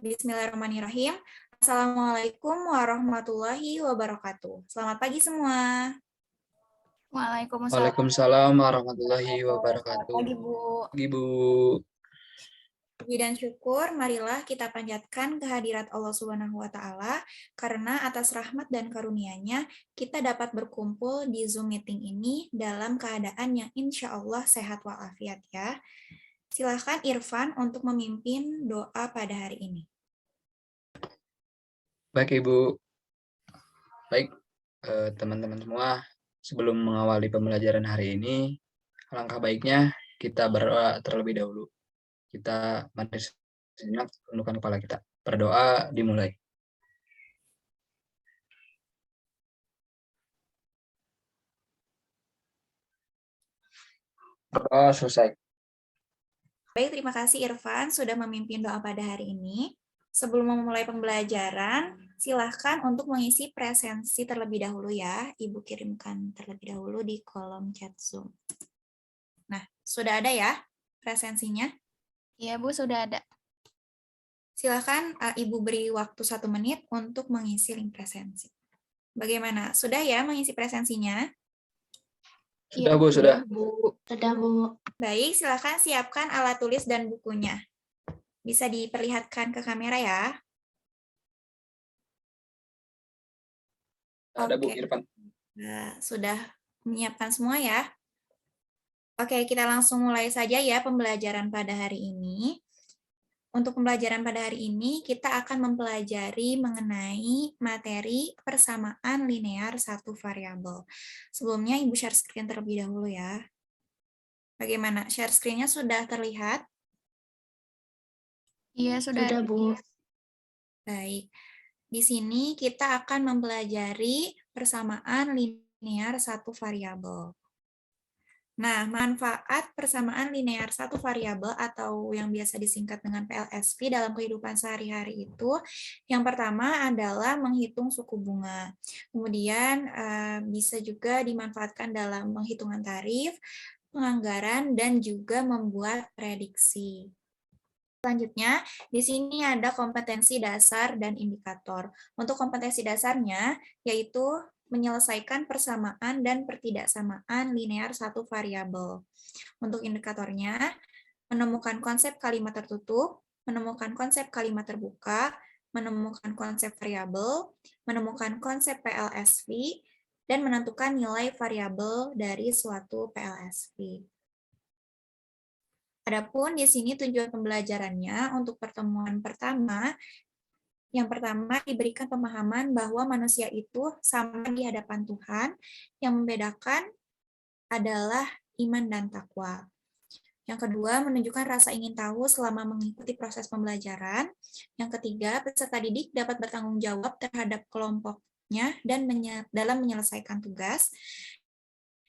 Bismillahirrahmanirrahim. Assalamualaikum warahmatullahi wabarakatuh. Selamat pagi semua. Waalaikumsalam. Waalaikumsalam warahmatullahi Selamat wabarakatuh. pagi, Bu. Ibu. Puji dan syukur, marilah kita panjatkan kehadirat Allah Subhanahu wa Ta'ala, karena atas rahmat dan karunia-Nya kita dapat berkumpul di Zoom meeting ini dalam keadaan yang insya Allah sehat walafiat ya. Silakan Irfan untuk memimpin doa pada hari ini. Baik Ibu. Baik teman-teman semua, sebelum mengawali pembelajaran hari ini, alangkah baiknya kita berdoa terlebih dahulu. Kita mari sejenak tundukkan kepala kita. Berdoa dimulai. Berdoa selesai. Baik, terima kasih Irfan sudah memimpin doa pada hari ini. Sebelum memulai pembelajaran, silahkan untuk mengisi presensi terlebih dahulu ya. Ibu kirimkan terlebih dahulu di kolom chat Zoom. Nah, sudah ada ya presensinya? Iya, Bu, sudah ada. Silahkan Ibu beri waktu 1 menit untuk mengisi link presensi. Bagaimana? Sudah ya mengisi presensinya? Sudah, Bu, sudah. Sudah, Bu. Baik, silahkan siapkan alat tulis dan bukunya. Bisa diperlihatkan ke kamera ya. Ada Bu Oke. Irfan. Nah, sudah menyiapkan semua ya? Oke, kita langsung mulai saja ya pembelajaran pada hari ini. Untuk pembelajaran pada hari ini, kita akan mempelajari mengenai materi persamaan linear satu variabel. Sebelumnya, Ibu share screen terlebih dahulu ya. Bagaimana? Share screen-nya sudah terlihat? Iya, sudah, Bu. Baik. Di sini kita akan mempelajari persamaan linear satu variabel. Nah, manfaat persamaan linear satu variabel atau yang biasa disingkat dengan PLSV dalam kehidupan sehari-hari itu, yang pertama adalah menghitung suku bunga. Kemudian bisa juga dimanfaatkan dalam penghitungan tarif, penganggaran, dan juga membuat prediksi. Selanjutnya, di sini ada kompetensi dasar dan indikator. Untuk kompetensi dasarnya, yaitu menyelesaikan persamaan dan pertidaksamaan linear satu variabel. Untuk indikatornya, menemukan konsep kalimat tertutup, menemukan konsep kalimat terbuka, menemukan konsep variabel, menemukan konsep PLSV, dan menentukan nilai variabel dari suatu PLSV. Adapun di sini tujuan pembelajarannya untuk pertemuan pertama, yang pertama diberikan pemahaman bahwa manusia itu sama di hadapan Tuhan, yang membedakan adalah iman dan takwa. Yang kedua, menunjukkan rasa ingin tahu selama mengikuti proses pembelajaran. Yang ketiga, peserta didik dapat bertanggung jawab terhadap kelompoknya dan dalam menyelesaikan tugas.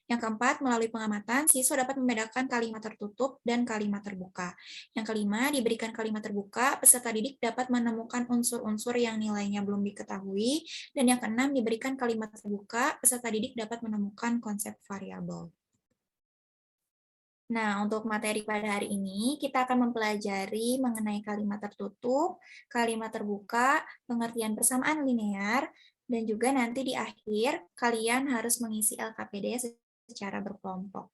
Yang keempat, melalui pengamatan, siswa dapat membedakan kalimat tertutup dan kalimat terbuka. Yang kelima, diberikan kalimat terbuka, peserta didik dapat menemukan unsur-unsur yang nilainya belum diketahui. Dan yang keenam, diberikan kalimat terbuka, peserta didik dapat menemukan konsep variabel. Nah, untuk materi pada hari ini, kita akan mempelajari mengenai kalimat tertutup, kalimat terbuka, pengertian persamaan linear, dan juga nanti di akhir, kalian harus mengisi LKPD secara berkelompok.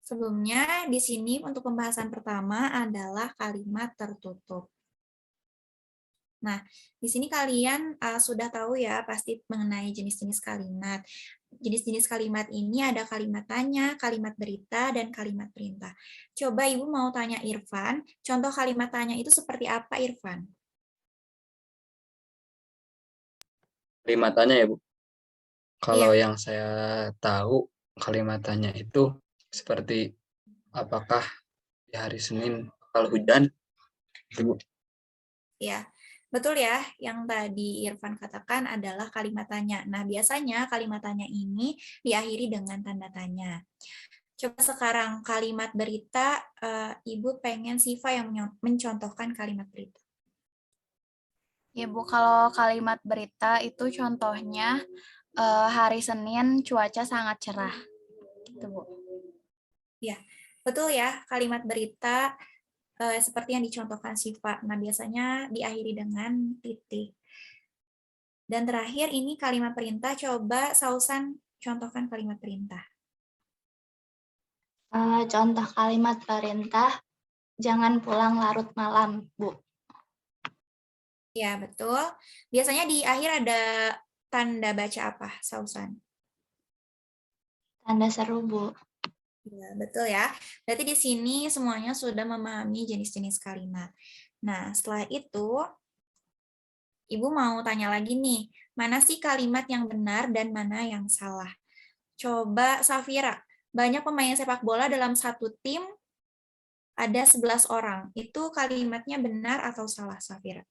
Sebelumnya, di sini untuk pembahasan pertama adalah kalimat tertutup. Nah, di sini kalian sudah tahu ya pasti mengenai jenis-jenis kalimat. Jenis-jenis kalimat ini ada kalimat tanya, kalimat berita, dan kalimat perintah. Coba Ibu mau tanya Irfan, contoh kalimat tanya itu seperti apa Irfan? Kalimat tanya ya Bu. Kalau Iya. yang saya tahu kalimat tanya itu seperti apakah di hari Senin bakal hujan? Ibu. Ya, betul ya. Yang tadi Irfan katakan adalah kalimat tanya. Nah, biasanya kalimat tanya ini diakhiri dengan tanda tanya. Coba sekarang kalimat berita, Ibu pengen Siva yang mencontohkan kalimat berita. Ya, Bu, kalau kalimat berita itu contohnya hari Senin cuaca sangat cerah. Gitu, Bu. Ya, betul ya. Kalimat berita seperti yang dicontohkan Syifa. Nah, biasanya diakhiri dengan titik. Dan terakhir ini kalimat perintah, coba Sausan contohkan kalimat perintah. Contoh kalimat perintah, jangan pulang larut malam, Bu. Ya, betul. Biasanya di akhir ada tanda baca apa, Sausan? Tanda seru, Bu. Ya, betul ya. Berarti di sini semuanya sudah memahami jenis-jenis kalimat. Nah, setelah itu, Ibu mau tanya lagi nih, mana sih kalimat yang benar dan mana yang salah? Coba Safira, banyak pemain sepak bola dalam satu tim, ada 11 orang. Itu kalimatnya benar atau salah, Safira?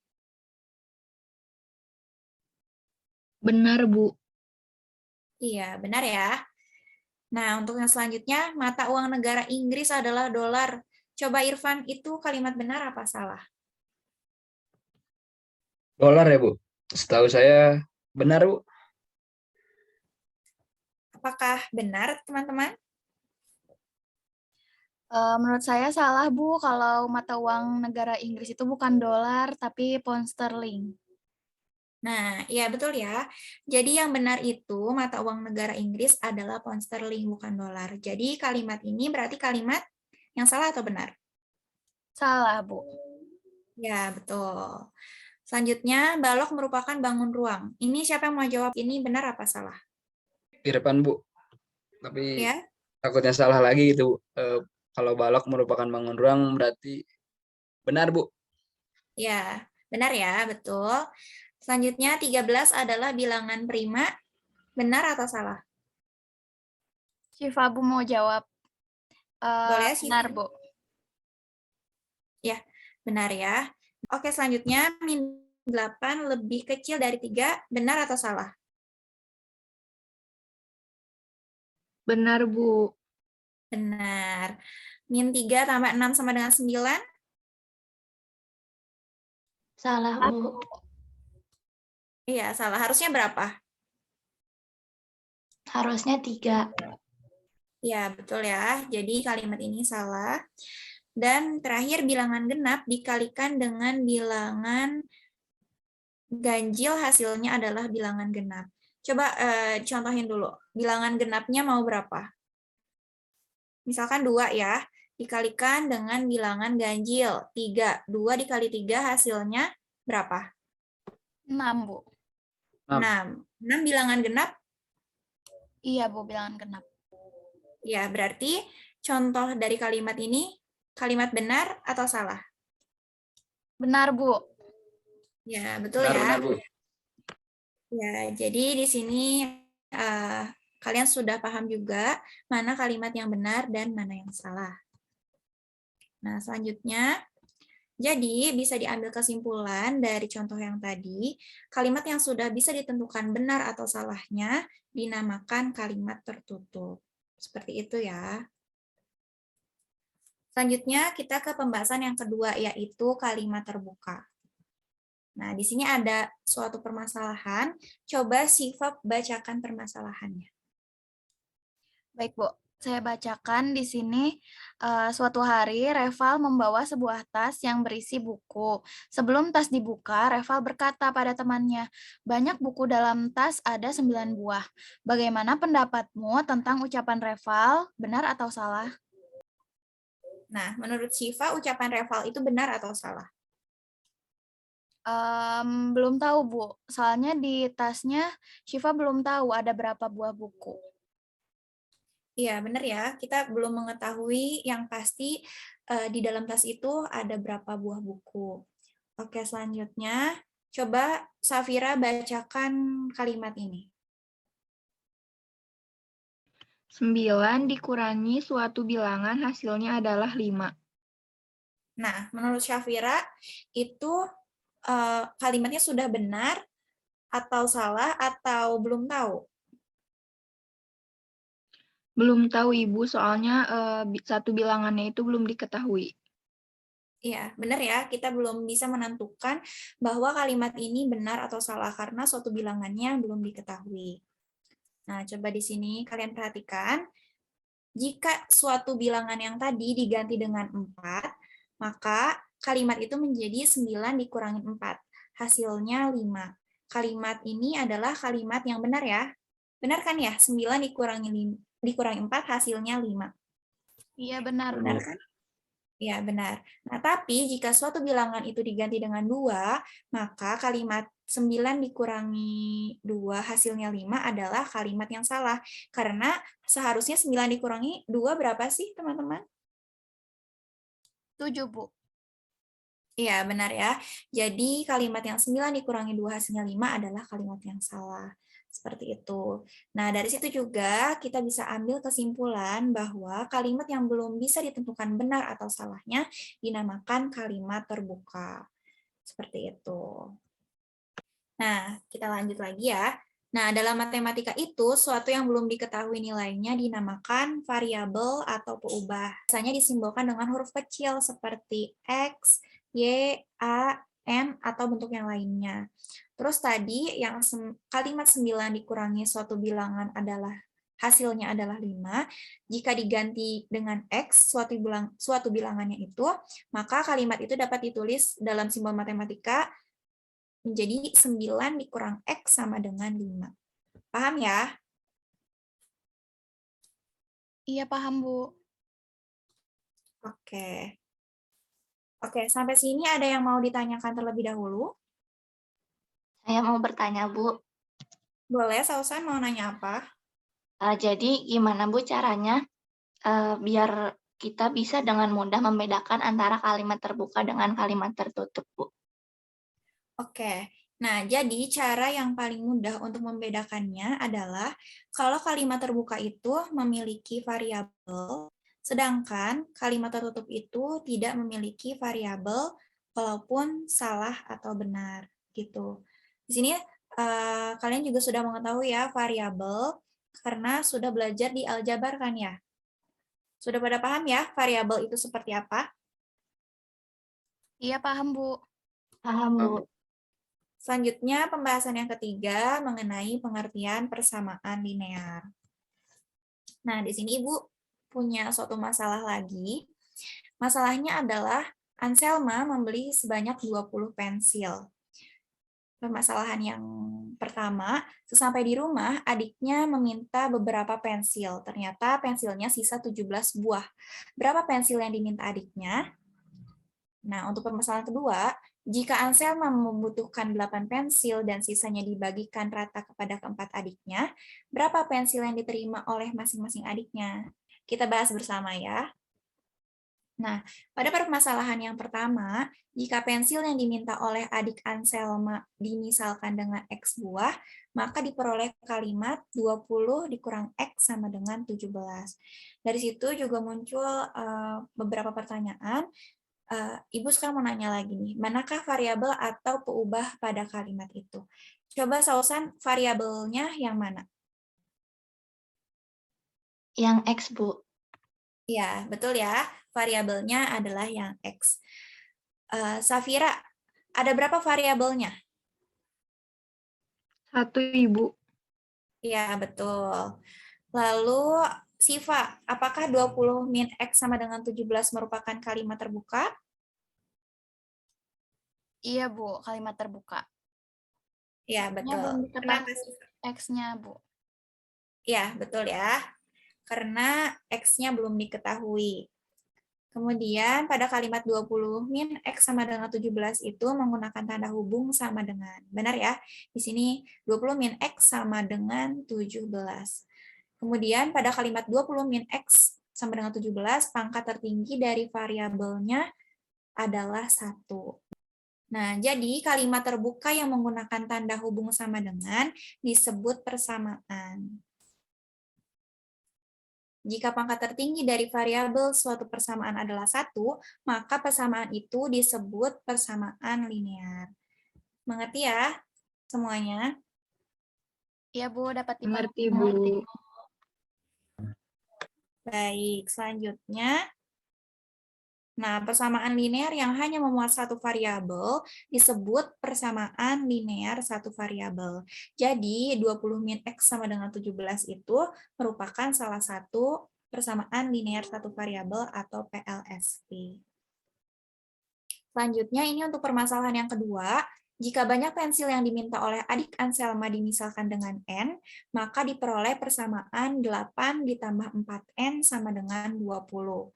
Benar, Bu. Iya, benar ya. Nah, untuk yang selanjutnya, mata uang negara Inggris adalah dolar. Coba Irfan, itu kalimat benar apa salah? Dolar ya, Bu? Setahu saya benar, Bu. Apakah benar, teman-teman? Menurut saya salah, Bu. Kalau mata uang negara Inggris itu bukan dolar, tapi pound sterling. Nah, iya betul ya. Jadi yang benar itu mata uang negara Inggris adalah pound sterling, bukan dolar. Jadi kalimat ini berarti kalimat yang salah atau benar? Salah, Bu. Ya, betul. Selanjutnya, balok merupakan bangun ruang. Ini siapa yang mau jawab? Ini benar apa salah? Irfan, Bu. Tapi Ya, takutnya salah lagi gitu. Kalau balok merupakan bangun ruang berarti benar, Bu. ya, benar ya, betul. Selanjutnya, 13 adalah bilangan prima. Benar atau salah? Syifa, Bu mau jawab. Boleh sih. Benar, Bu. Ya, benar ya. Oke, selanjutnya, min 8 lebih kecil dari 3. Benar atau salah? Benar, Bu. Benar. Min 3 tambah 6 sama dengan 9. Salah, Bu. Iya, salah. Harusnya berapa? Harusnya 3. Ya, betul ya. Jadi kalimat ini salah. Dan terakhir, bilangan genap dikalikan dengan bilangan ganjil, hasilnya adalah bilangan genap. Coba contohin dulu. Bilangan genapnya mau berapa? Misalkan 2 ya. Dikalikan dengan bilangan ganjil, 3. 2 dikali 3 hasilnya berapa? 6, Bu. 6. 6 bilangan genap. Iya, Bu, bilangan genap. Ya, berarti contoh dari kalimat ini kalimat benar atau salah? Benar, Bu. Ya, betul Benar, ya. benar, Bu. Ya, jadi di sini kalian sudah paham juga mana kalimat yang benar dan mana yang salah. Nah, selanjutnya, jadi bisa diambil kesimpulan dari contoh yang tadi, kalimat yang sudah bisa ditentukan benar atau salahnya dinamakan kalimat tertutup. Seperti itu ya. Selanjutnya kita ke pembahasan yang kedua, yaitu kalimat terbuka. Nah, di sini ada suatu permasalahan. Coba Syifa bacakan permasalahannya. Baik, Bu. Saya bacakan di sini, suatu hari Reval membawa sebuah tas yang berisi buku. Sebelum tas dibuka, Reval berkata pada temannya, banyak buku dalam tas, ada 9 buah. Bagaimana pendapatmu tentang ucapan Reval, benar atau salah? Nah, menurut Syifa, ucapan Reval itu benar atau salah? Belum tahu, Bu. Soalnya di tasnya Syifa belum tahu ada berapa buah buku. Iya, benar ya. Kita belum mengetahui yang pasti di dalam tas itu ada berapa buah buku. Oke, selanjutnya coba Safira bacakan kalimat ini. 9 dikurangi suatu bilangan hasilnya adalah 5. Nah, menurut Safira itu kalimatnya sudah benar atau salah atau belum tahu? Belum tahu Ibu, soalnya satu bilangannya itu belum diketahui. Iya, benar ya. Kita belum bisa menentukan bahwa kalimat ini benar atau salah karena suatu bilangannya belum diketahui. Nah, coba di sini kalian perhatikan. Jika suatu bilangan yang tadi diganti dengan 4, maka kalimat itu menjadi 9 dikurangi 4. Hasilnya 5. Kalimat ini adalah kalimat yang benar ya. Benar kan ya? 9 dikurangi 4 hasilnya 5. Iya, benar, Benar Bu. kan? Ya, benar. Nah, tapi jika suatu bilangan itu diganti dengan 2, maka kalimat 9 dikurangi 2 hasilnya 5 adalah kalimat yang salah. Karena seharusnya 9 dikurangi 2 berapa sih, teman-teman? 7, Bu. Iya, benar ya. Jadi kalimat yang 9 dikurangi 2 hasilnya 5 adalah kalimat yang salah. Seperti itu. Nah, dari situ juga kita bisa ambil kesimpulan bahwa kalimat yang belum bisa ditentukan benar atau salahnya dinamakan kalimat terbuka. Seperti itu. Nah, kita lanjut lagi ya. Nah, dalam matematika itu, suatu yang belum diketahui nilainya dinamakan variabel atau peubah. Biasanya disimbolkan dengan huruf kecil seperti X, Y, A, N, atau bentuk yang lainnya. Terus tadi, yang kalimat 9 dikurangi suatu bilangan adalah hasilnya adalah 5. Jika diganti dengan X, suatu bilangannya itu, maka kalimat itu dapat ditulis dalam simbol matematika menjadi 9 dikurang X sama dengan 5. Paham ya? Iya, paham, Bu. Oke. Oke, sampai sini ada yang mau ditanyakan terlebih dahulu? Saya mau bertanya, Bu. Boleh, Sausan mau nanya apa? Jadi gimana, Bu, caranya biar kita bisa dengan mudah membedakan antara kalimat terbuka dengan kalimat tertutup, Bu? Oke. Nah, jadi cara yang paling mudah untuk membedakannya adalah kalau kalimat terbuka itu memiliki variabel, sedangkan kalimat tertutup itu tidak memiliki variabel walaupun salah atau benar gitu. Di sini kalian juga sudah mengetahui ya variabel karena sudah belajar di aljabar kan ya? Sudah pada paham ya variabel itu seperti apa? Iya, paham, Bu. Paham, Bu. Selanjutnya, pembahasan yang ketiga mengenai pengertian persamaan linear. Nah, di sini Ibu punya suatu masalah lagi. Masalahnya adalah Anselma membeli sebanyak 20 pensil. Permasalahan yang pertama, sesampai di rumah, adiknya meminta beberapa pensil. Ternyata pensilnya sisa 17 buah. Berapa pensil yang diminta adiknya? Nah, untuk permasalahan kedua, jika Anselma membutuhkan 8 pensil dan sisanya dibagikan rata kepada keempat adiknya, berapa pensil yang diterima oleh masing-masing adiknya? Kita bahas bersama ya. Nah, pada permasalahan yang pertama, jika pensil yang diminta oleh adik Anselma dimisalkan dengan X buah, maka diperoleh kalimat 20 dikurang X sama dengan 17. Dari situ juga muncul beberapa pertanyaan. Ibu sekarang mau nanya lagi nih, manakah variabel atau peubah pada kalimat itu? Coba Sausan, variabelnya yang mana? Yang X, Bu. Ya, betul ya. Variabelnya adalah yang X. Safira, ada berapa variabelnya? 1, Ibu. Ya, betul. Lalu, Siva, apakah 20 min X sama dengan 17 merupakan kalimat terbuka? Iya, Bu, kalimat terbuka. Ya, Soalnya betul. belum Kenapa, diketahui Siva? X-nya, Bu. Ya, betul ya. Karena X-nya belum diketahui. Kemudian pada kalimat 20 min X sama dengan 17 itu menggunakan tanda hubung sama dengan. Benar ya? Di sini 20 min X sama dengan 17. Kemudian pada kalimat 20 min X sama dengan 17, pangkat tertinggi dari variabelnya adalah 1. Nah, jadi kalimat terbuka yang menggunakan tanda hubung sama dengan disebut persamaan. Jika pangkat tertinggi dari variabel suatu persamaan adalah 1, maka persamaan itu disebut persamaan linear. Mengerti ya semuanya? Iya, Bu, dapat Mengerti, dipahami. Bu. Baik, selanjutnya. Nah, persamaan linear yang hanya memuat satu variabel disebut persamaan linear satu variabel. Jadi, 20 min X sama dengan 17 itu merupakan salah satu persamaan linear satu variabel atau PLSV. Selanjutnya ini untuk permasalahan yang kedua, jika banyak pensil yang diminta oleh adik Anselma dimisalkan dengan N, maka diperoleh persamaan 8 ditambah 4N sama dengan 20.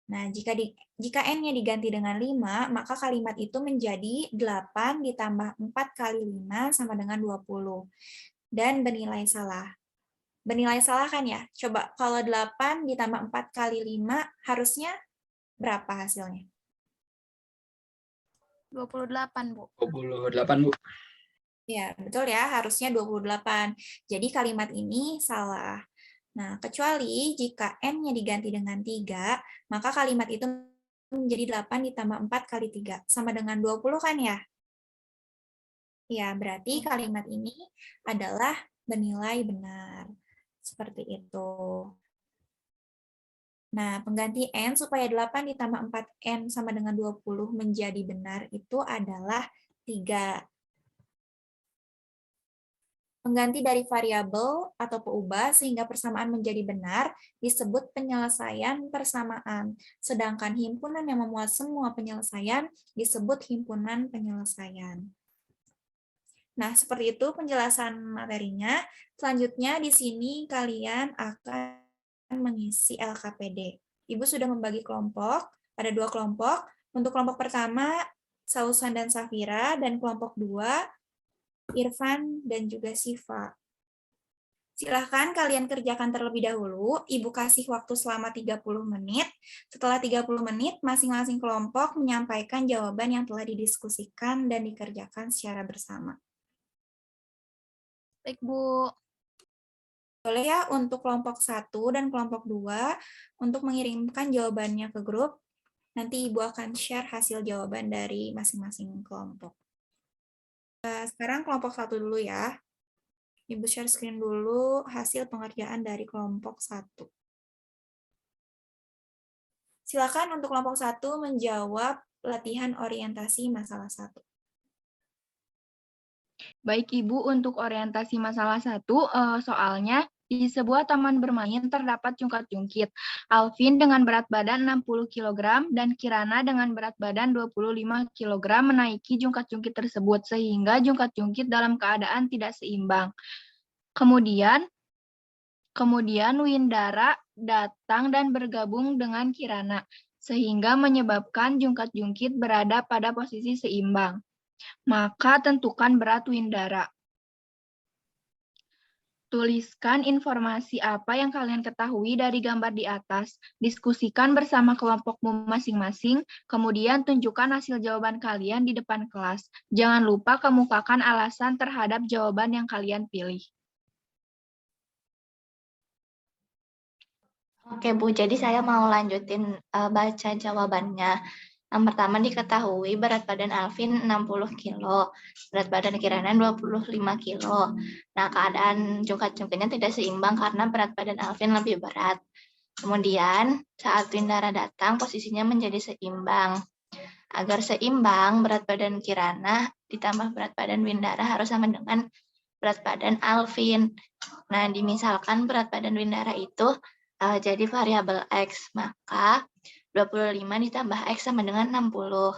Nah, jika N-nya diganti dengan 5, maka kalimat itu menjadi 8 ditambah 4 kali 5 sama dengan 20. Dan bernilai salah. Bernilai salah kan ya? Coba kalau 8 ditambah 4 kali 5, harusnya berapa hasilnya? 28, Bu. 28, Bu. Ya, betul ya, harusnya 28. Jadi kalimat ini salah. Nah, kecuali jika N-nya diganti dengan 3, maka kalimat itu menjadi 8 ditambah 4 kali 3, sama dengan 20 kan ya? Ya, berarti kalimat ini adalah bernilai benar. Seperti itu. Nah, pengganti N supaya 8 ditambah 4N sama dengan 20 menjadi benar itu adalah 3. Pengganti dari variabel atau peubah sehingga persamaan menjadi benar disebut penyelesaian persamaan. Sedangkan himpunan yang memuat semua penyelesaian disebut himpunan penyelesaian. Nah, seperti itu penjelasan materinya. Selanjutnya di sini kalian akan mengisi LKPD. Ibu sudah membagi kelompok, ada 2 kelompok. Untuk kelompok pertama, Sausan dan Safira, dan kelompok 2, Irfan dan juga Siva. Silahkan kalian kerjakan terlebih dahulu. Ibu kasih waktu selama 30 menit. Setelah 30 menit, masing-masing kelompok menyampaikan jawaban yang telah didiskusikan dan dikerjakan secara bersama. Baik, Bu. Boleh ya untuk kelompok 1 dan kelompok 2 untuk mengirimkan jawabannya ke grup. Nanti Ibu akan share hasil jawaban dari masing-masing kelompok. Sekarang kelompok 1 dulu ya. Ibu share screen dulu hasil pengerjaan dari kelompok 1. Silakan untuk kelompok 1 menjawab latihan orientasi masalah 1. Baik Ibu, untuk orientasi masalah 1, soalnya di sebuah taman bermain terdapat jungkat-jungkit. Alvin dengan berat badan 60 kg dan Kirana dengan berat badan 25 kg menaiki jungkat-jungkit tersebut sehingga jungkat-jungkit dalam keadaan tidak seimbang. Kemudian Windara datang dan bergabung dengan Kirana sehingga menyebabkan jungkat-jungkit berada pada posisi seimbang. Maka tentukan berat Windara. Tuliskan informasi apa yang kalian ketahui dari gambar di atas. Diskusikan bersama kelompokmu masing-masing, kemudian tunjukkan hasil jawaban kalian di depan kelas. Jangan lupa kemukakan alasan terhadap jawaban yang kalian pilih. Oke Bu, jadi saya mau lanjutin baca jawabannya. Yang pertama diketahui berat badan Alvin 60 kilo, berat badan Kirana 25 kilo. Nah, keadaan jungkat-jungkitnya tidak seimbang karena berat badan Alvin lebih berat. Kemudian, saat Windara datang, posisinya menjadi seimbang. Agar seimbang, berat badan Kirana ditambah berat badan Windara harus sama dengan berat badan Alvin. Nah, dimisalkan berat badan Windara itu jadi variabel X, maka 25 ditambah X sama dengan 60.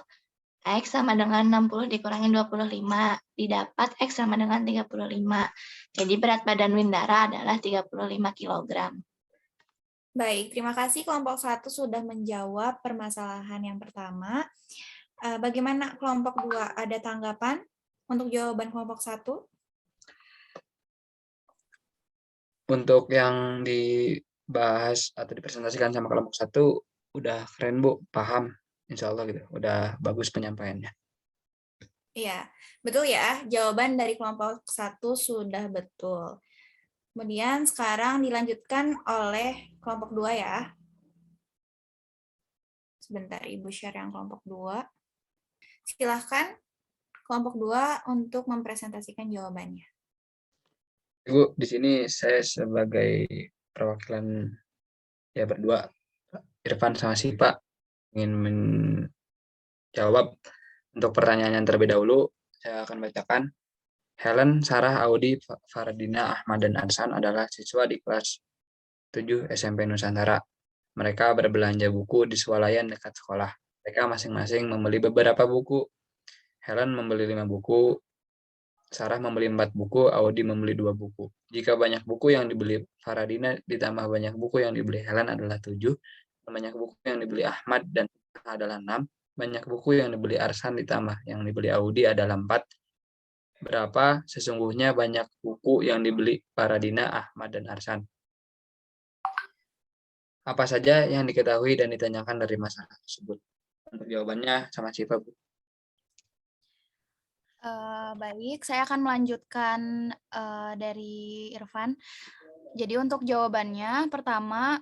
X sama dengan 60 dikurangi 25, didapat X sama dengan 35. Jadi berat badan Windara adalah 35 kg. Baik, terima kasih kelompok 1 sudah menjawab permasalahan yang pertama. Bagaimana kelompok 2? Ada tanggapan untuk jawaban kelompok 1? Untuk yang dibahas atau dipresentasikan sama kelompok 1 udah keren Bu, paham insya Allah gitu, udah bagus penyampaiannya. Iya, betul ya, jawaban dari kelompok 1 sudah betul. Kemudian sekarang dilanjutkan oleh kelompok 2 ya. Sebentar, Ibu share yang kelompok 2. Silahkan kelompok 2 untuk mempresentasikan jawabannya. Ibu, di sini saya sebagai perwakilan ya berdua, Irfan sama Siva, ingin menjawab untuk pertanyaan yang terlebih dahulu. Saya akan bacakan. Helen, Sarah, Audi, Faradina, Ahmad, dan Arsan adalah siswa di kelas 7 SMP Nusantara. Mereka berbelanja buku di swalayan dekat sekolah. Mereka masing-masing membeli beberapa buku. Helen membeli 5 buku, Sarah membeli 4 buku, Audi membeli 2 buku. Jika banyak buku yang dibeli Faradina ditambah banyak buku yang dibeli Helen adalah 7, banyak buku yang dibeli Ahmad dan adalah 6, banyak buku yang dibeli Arsan ditambah yang dibeli Audi adalah 4. Berapa sesungguhnya banyak buku yang dibeli Faradina, Ahmad, dan Arsan? Apa saja yang diketahui dan ditanyakan dari masalah tersebut? Untuk jawabannya sama Siva, Bu. Baik, saya akan melanjutkan dari Irfan. Jadi untuk jawabannya, pertama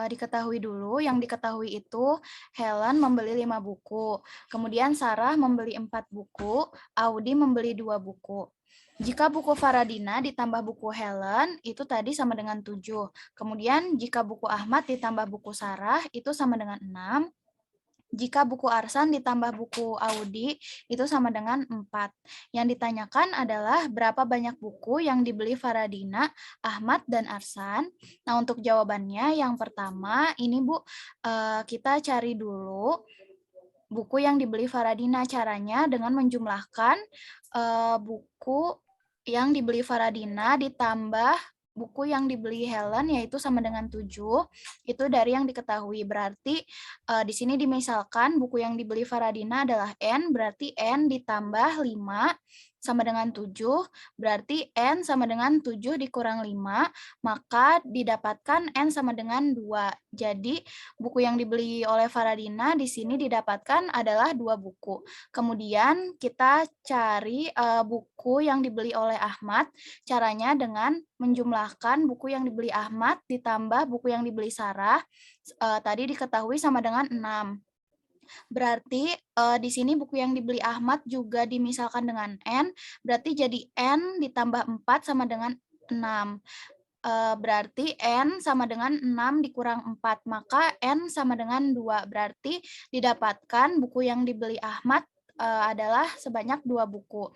diketahui dulu, yang diketahui itu Helen membeli 5 buku, kemudian Sarah membeli 4 buku, Audi membeli 2 buku. Jika buku Faradina ditambah buku Helen, itu tadi sama dengan 7. Kemudian jika buku Ahmad ditambah buku Sarah, itu sama dengan 6. Jika buku Arsan ditambah buku Audi, itu sama dengan 4. Yang ditanyakan adalah berapa banyak buku yang dibeli Faradina, Ahmad, dan Arsan. Nah, untuk jawabannya yang pertama, ini Bu, kita cari dulu buku yang dibeli Faradina. Caranya dengan menjumlahkan buku yang dibeli Faradina ditambah buku yang dibeli Helen, yaitu sama dengan 7. Itu dari yang diketahui. Berarti di sini dimisalkan buku yang dibeli Faradina adalah N, berarti N ditambah 5 sama dengan 7, berarti N sama dengan 7 dikurang 5, maka didapatkan N sama dengan 2. Jadi buku yang dibeli oleh Faradina di sini didapatkan adalah 2 buku. Kemudian kita cari buku yang dibeli oleh Ahmad. Caranya dengan menjumlahkan buku yang dibeli Ahmad ditambah buku yang dibeli Sarah. Tadi diketahui sama dengan 6. Berarti di sini buku yang dibeli Ahmad juga dimisalkan dengan N, berarti jadi N ditambah 4 sama dengan 6. Berarti N sama dengan 6 dikurang 4, maka N sama dengan 2. Berarti didapatkan buku yang dibeli Ahmad adalah sebanyak 2 buku.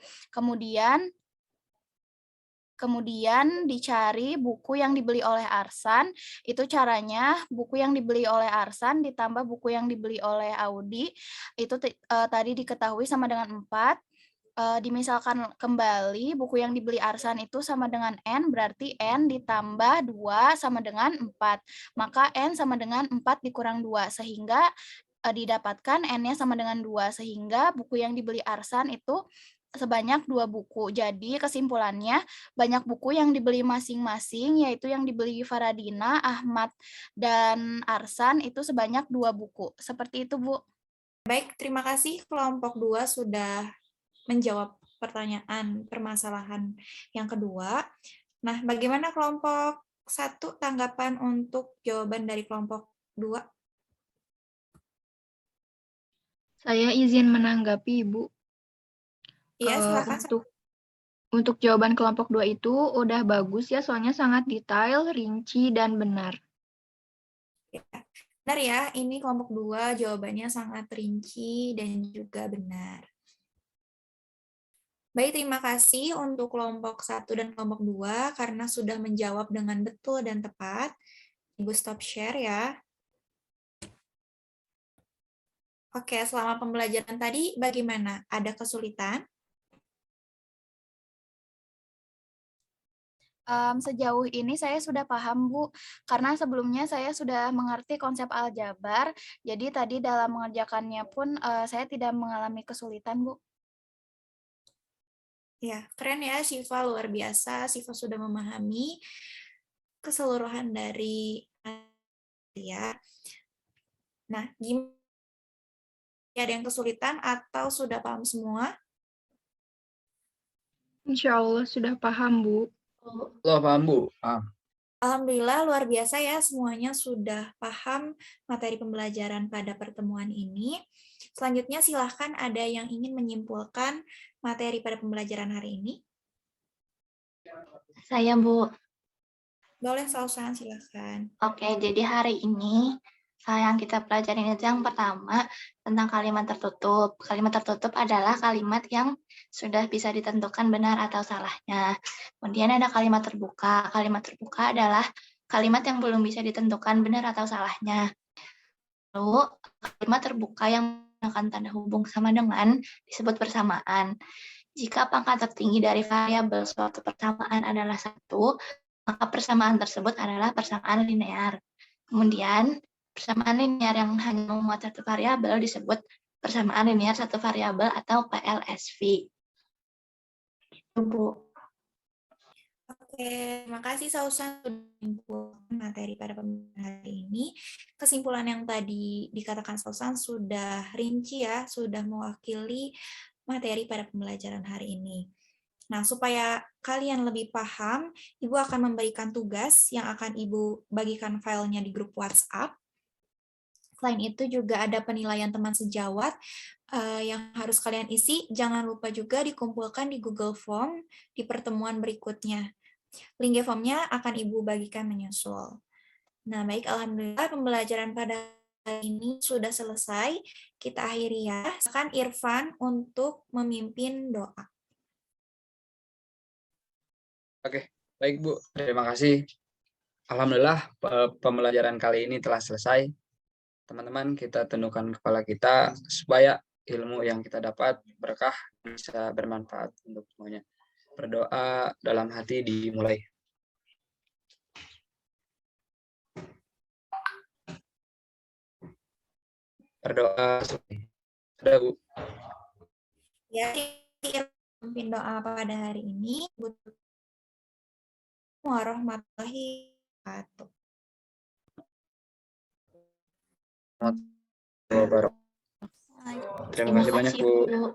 Kemudian dicari buku yang dibeli oleh Arsan. Itu caranya buku yang dibeli oleh Arsan ditambah buku yang dibeli oleh Audi. Itu tadi diketahui sama dengan 4. Dimisalkan kembali buku yang dibeli Arsan itu sama dengan N, berarti N ditambah 2 sama dengan 4. Maka N sama dengan 4 dikurang 2, sehingga didapatkan N-nya sama dengan 2, sehingga buku yang dibeli Arsan itu sebanyak 2 buku. Jadi kesimpulannya banyak buku yang dibeli masing-masing, yaitu yang dibeli Faradina, Ahmad, dan Arsan itu sebanyak 2 buku. Seperti itu, Bu. Baik, terima kasih kelompok 2 sudah menjawab pertanyaan permasalahan yang kedua. Nah, bagaimana kelompok 1 tanggapan untuk jawaban dari kelompok 2? Saya izin menanggapi, Ibu. Iya, silakan. Untuk jawaban kelompok 2 itu udah bagus ya, soalnya sangat detail, rinci, dan benar. Ya. Benar ya, ini kelompok 2 jawabannya sangat rinci dan juga benar. Baik, terima kasih untuk kelompok 1 dan kelompok 2 karena sudah menjawab dengan betul dan tepat. Ibu stop share ya. Oke, selama pembelajaran tadi bagaimana? Ada kesulitan? Sejauh ini saya sudah paham, Bu, karena sebelumnya saya sudah mengerti konsep aljabar, jadi tadi dalam mengerjakannya pun saya tidak mengalami kesulitan, Bu. Ya, keren ya, Syifa, luar biasa. Syifa sudah memahami keseluruhan dari ya. Nah, gimana? Ada yang kesulitan atau sudah paham semua? Insya Allah sudah paham, Bu. Lo paham, Bu? Alhamdulillah, luar biasa ya, semuanya sudah paham materi pembelajaran pada pertemuan ini. Selanjutnya, silahkan ada yang ingin menyimpulkan materi pada pembelajaran hari ini. Saya, Bu. Boleh, Sausan, silahkan. Oke, jadi hari ini yang kita pelajarin itu yang pertama tentang kalimat tertutup. Kalimat tertutup adalah kalimat yang sudah bisa ditentukan benar atau salahnya. Kemudian ada kalimat terbuka. Kalimat terbuka adalah kalimat yang belum bisa ditentukan benar atau salahnya. Lalu kalimat terbuka yang menggunakan tanda hubung sama dengan disebut persamaan. Jika pangkat tertinggi dari variabel suatu persamaan adalah 1, maka persamaan tersebut adalah persamaan linear. Kemudian, persamaan linear yang hanya memuat satu variabel disebut persamaan linear satu variabel atau PLSV. Itu, Bu. Oke, terima kasih Sausan sudah menyimpulkan materi pada pembelajaran hari ini. Kesimpulan yang tadi dikatakan Sausan sudah rinci ya, sudah mewakili materi pada pembelajaran hari ini. Nah, supaya kalian lebih paham, Ibu akan memberikan tugas yang akan Ibu bagikan filenya di grup WhatsApp. Selain itu juga ada penilaian teman sejawat yang harus kalian isi. Jangan lupa juga dikumpulkan di Google Form di pertemuan berikutnya. Link formnya akan Ibu bagikan menyusul. Nah, baik, alhamdulillah pembelajaran pada hari ini sudah selesai. Kita akhiri ya. Silakan Irfan untuk memimpin doa. Oke, baik Bu. Terima kasih. Alhamdulillah pembelajaran kali ini telah selesai. Teman-teman, kita tundukkan kepala kita supaya ilmu yang kita dapat berkah bisa bermanfaat untuk semuanya. Berdoa dalam hati dimulai. Berdoa sudah Bu. Ya, memimpin doa pada hari ini. Warahmatullahi wabarakatuh. Terima kasih banyak Bu.